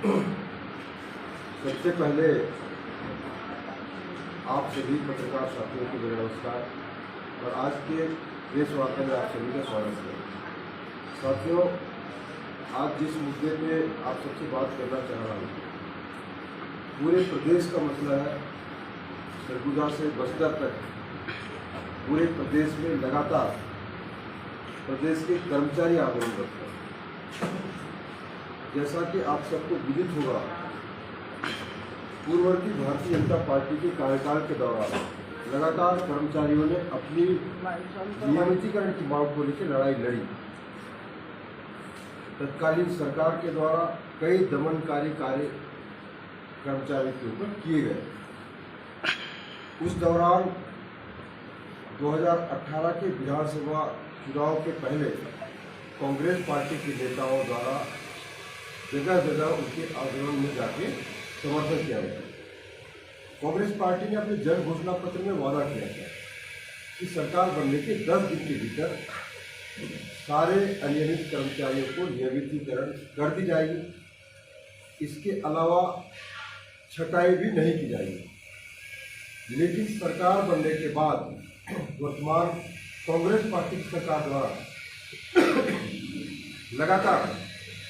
सबसे पहले आप सभी पत्रकार साथियों को मेरा नमस्कार और आज के प्रेस वार्ता में आप सभी का स्वागत है। साथियों, आज जिस मुद्दे पे आप सबसे बात करना चाह रहा हूँ, पूरे प्रदेश का मसला है। सरगुजा से बस्तर तक पूरे प्रदेश में लगातार प्रदेश के कर्मचारी आंदोलनरत हैं। जैसा कि आप सबको विदित होगा, पूर्ववर्ती भारतीय जनता पार्टी के कार्यकाल के दौरान लगातार कर्मचारियों ने अपनी नियमितीकरण की मांग को लेकर लड़ाई लड़ी। तत्कालीन सरकार के द्वारा कई दमनकारी कार्य कर्मचारियों के ऊपर किए गए। उस दौरान 2018 के विधानसभा चुनाव के पहले कांग्रेस पार्टी के नेताओं द्वारा जगह जगह उनके आंदोलन में जाके समर्थन किया गया। कांग्रेस पार्टी ने अपने जन घोषणा पत्र में वादा किया था कि सरकार बनने के 10 दिन के भीतर सारे अनियमित कर्मचारियों को नियमितीकरण कर दी जाएगी। इसके अलावा छटाई भी नहीं की जाएगी। लेकिन सरकार बनने के बाद वर्तमान कांग्रेस पार्टी की सरकार द्वारा लगातार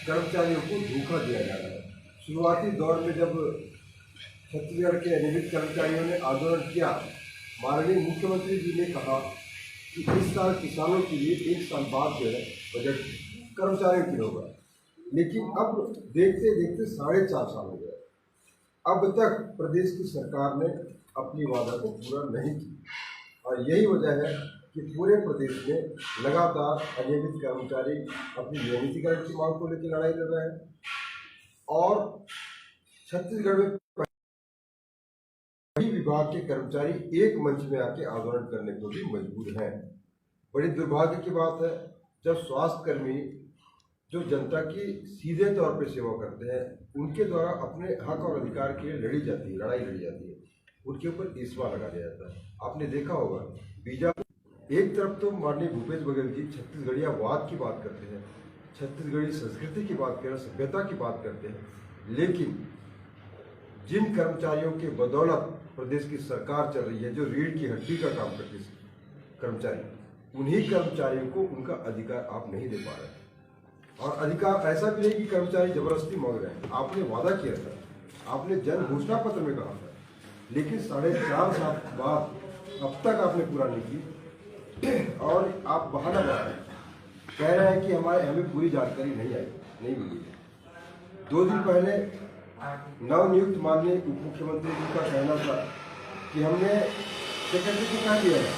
कर्मचारियों को धोखा दिया जा रहा है। शुरुआती दौर में जब छत्तीसगढ़ के अनियमित कर्मचारियों ने आंदोलन किया, माननीय मुख्यमंत्री जी ने कहा कि इस साल किसानों के लिए 1 साल बाद जो है बजट कर्मचारियों के लिए होगा। लेकिन अब देखते देखते 4.5 साल हो गए, अब तक प्रदेश की सरकार ने अपनी वादा को पूरा नहीं किया। और यही वजह है कि पूरे प्रदेश में लगातार अनियमित कर्मचारी अपनी नियमितीकरण की मांग को लेकर लड़ाई लड़ रहे हैं। और छत्तीसगढ़ में कई विभाग के कर्मचारी एक मंच में आके आंदोलन करने को भी मजबूर हैं। बड़ी दुर्भाग्य की बात है, जब स्वास्थ्य कर्मी जो जनता की सीधे तौर पर सेवा करते हैं, उनके द्वारा अपने हक और अधिकार के लिए लड़ाई लड़ी जाती है, उनके ऊपर ईर्ष्या लगा दिया जाता है। आपने देखा होगा, बीजापुर एक तरफ तो माननीय भूपेश बघेल जी छत्तीसगढ़िया वाद की बात करते हैं, छत्तीसगढ़ी संस्कृति की बात करते हैं, सभ्यता की बात करते हैं, लेकिन जिन कर्मचारियों के बदौलत प्रदेश की सरकार चल रही है, जो रीढ़ की हड्डी का काम करते हैं कर्मचारी, उन्हीं कर्मचारियों को उनका अधिकार आप नहीं दे पा रहे। और अधिकार ऐसा भी नहीं कि कर्मचारी जबरदस्ती मांग रहे हैं। आपने वादा किया था, आपने जन घोषणा पत्र में कहा था, लेकिन 4.5 साल बाद अब तक आपने पूरा नहीं की। और आप बहाना बना रहे हैं, कह रहे हैं कि हमें पूरी जानकारी नहीं मिली है। 2 दिन पहले नवनियुक्त माननीय उप मुख्यमंत्री जी का कहना था कि हमने सेक्रेटरी को कह दिया है।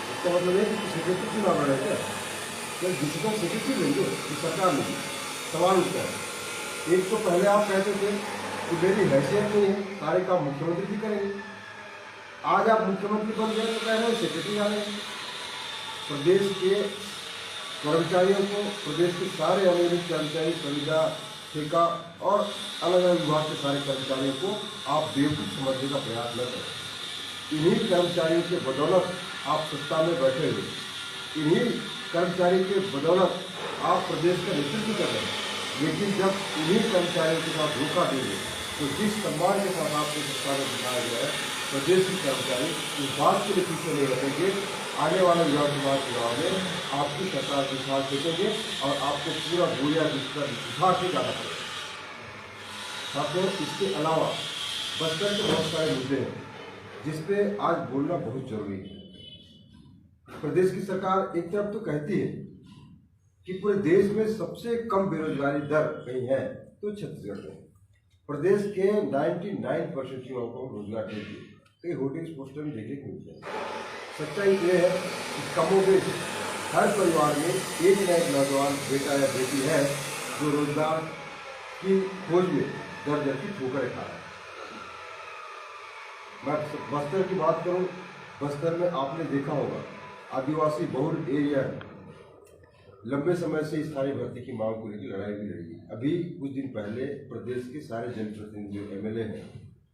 इसका मतलब है कि सेक्रेटरी चुनाव लड़ रहे थे, जिसका सेक्रेटरी लेंगे कि सरकार लेगी, सवाल उठता है। एक तो पहले आप कहते थे कि मेरी हैसियत नहीं है, सारे काम मुख्यमंत्री जी करेंगे। आज आप मुख्यमंत्री बन गए तो कह रहे हैं सेक्रेटरी आ रहे हैं। प्रदेश के कर्मचारियों को, प्रदेश के सारे अनियमित कर्मचारी, संविदा, ठेका और अलग अलग विभाग के सारे कर्मचारियों को आप बेवकूफ़ समझने का प्रयास न करें। इन्हीं कर्मचारियों के बदौलत आप सत्ता में बैठे हुए, इन्हीं कर्मचारी के बदौलत आप प्रदेश का नेतृत्व कर रहे हैं। लेकिन जब इन्हीं कर्मचारियों के साथ धोखा देंगे तो जिस सम्मान के साथ आपको सत्ता में दिखाया गया है, प्रदेश के कर्मचारी इस बात के लिए पीछे नहीं रखेंगे। आने वाले विधानसभा चुनाव में आपकी सरकार के साथ फेंकेंगे और आपको पूरा बोरिया बिस्तर उठा के जाना पड़ेगा। साथियों, इसके अलावा बस्तर के बहुत सारे मुद्दे हैं जिसपे आज बोलना बहुत जरूरी है। प्रदेश की सरकार एक तरफ तो कहती है कि पूरे देश में सबसे कम बेरोजगारी दर कहीं है तो छत्तीसगढ़ में। प्रदेश के 99% युवाओं को रोजगार नहीं दिए, कई होर्डिंग्स पोस्टर में देखने को मिलते हैं। सच्चाई ये है कि कमोबेश हर परिवार में एक न एक नौजवान बेटा या बेटी है जो रोजगार की खोज में दर दर की ठोकरें खा रहा है। मैं बस्तर की बात करूं, बस्तर में आपने देखा होगा आदिवासी बहुल एरिया है। लंबे समय से स्थानीय भर्ती की मांग को लेकर लड़ाई भी लड़ी। अभी कुछ दिन पहले प्रदेश के सारे जनप्रतिनिधि जो MLA हैं,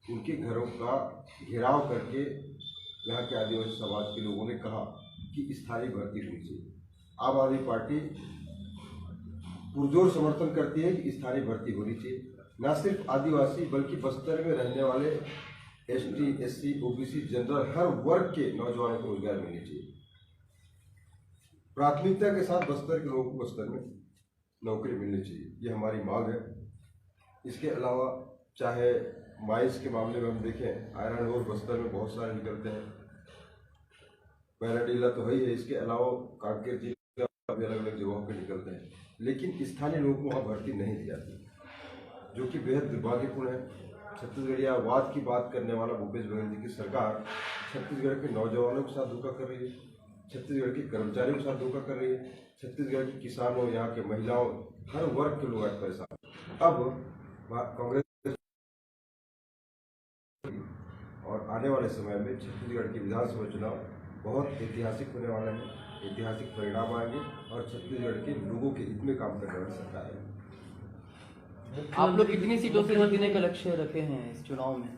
उनके घरों का घेराव करके यहाँ के आदिवासी समाज के लोगों ने कहा कि स्थानीय भर्ती होनी चाहिए। आम आदमी पार्टी पुरजोर समर्थन करती है कि स्थानीय भर्ती होनी चाहिए। न सिर्फ आदिवासी बल्कि बस्तर में रहने वाले एसटी, एससी, ओबीसी, जनरल हर वर्ग के नौजवानों को रोजगार मिलनी चाहिए। प्राथमिकता के साथ बस्तर के लोगों को बस्तर में नौकरी मिलनी चाहिए, ये हमारी मांग है। इसके अलावा चाहे माइंस के मामले में हम देखें, आयरन ओर बस्तर में बहुत सारे निकलते हैं, पैराडीला तो है ही है, इसके अलावा कांकेर जिले भी अलग अलग जगहों पे निकलते हैं, लेकिन स्थानीय लोगों को वहाँ भर्ती नहीं दी जाती, जो कि बेहद दुर्भाग्यपूर्ण है। छत्तीसगढ़ियावाद की बात करने वाला भूपेश बघेल जी की सरकार छत्तीसगढ़ के नौजवानों के साथ धोखा कर रही है, छत्तीसगढ़ के कर्मचारियों के साथ धोखा कर रही है, छत्तीसगढ़ के किसानों, यहाँ के महिलाओं, हर वर्ग के लोग आज परेशान। अब कांग्रेस और आने वाले समय में छत्तीसगढ़ के विधानसभा चुनाव बहुत ऐतिहासिक होने वाले हैं, ऐतिहासिक परिणाम आएंगे और छत्तीसगढ़ के लोगों के हित में काम करने वाली सरकार है। आप लोग कितनी सीटों से जीतने का लक्ष्य रखे हैं इस चुनाव में?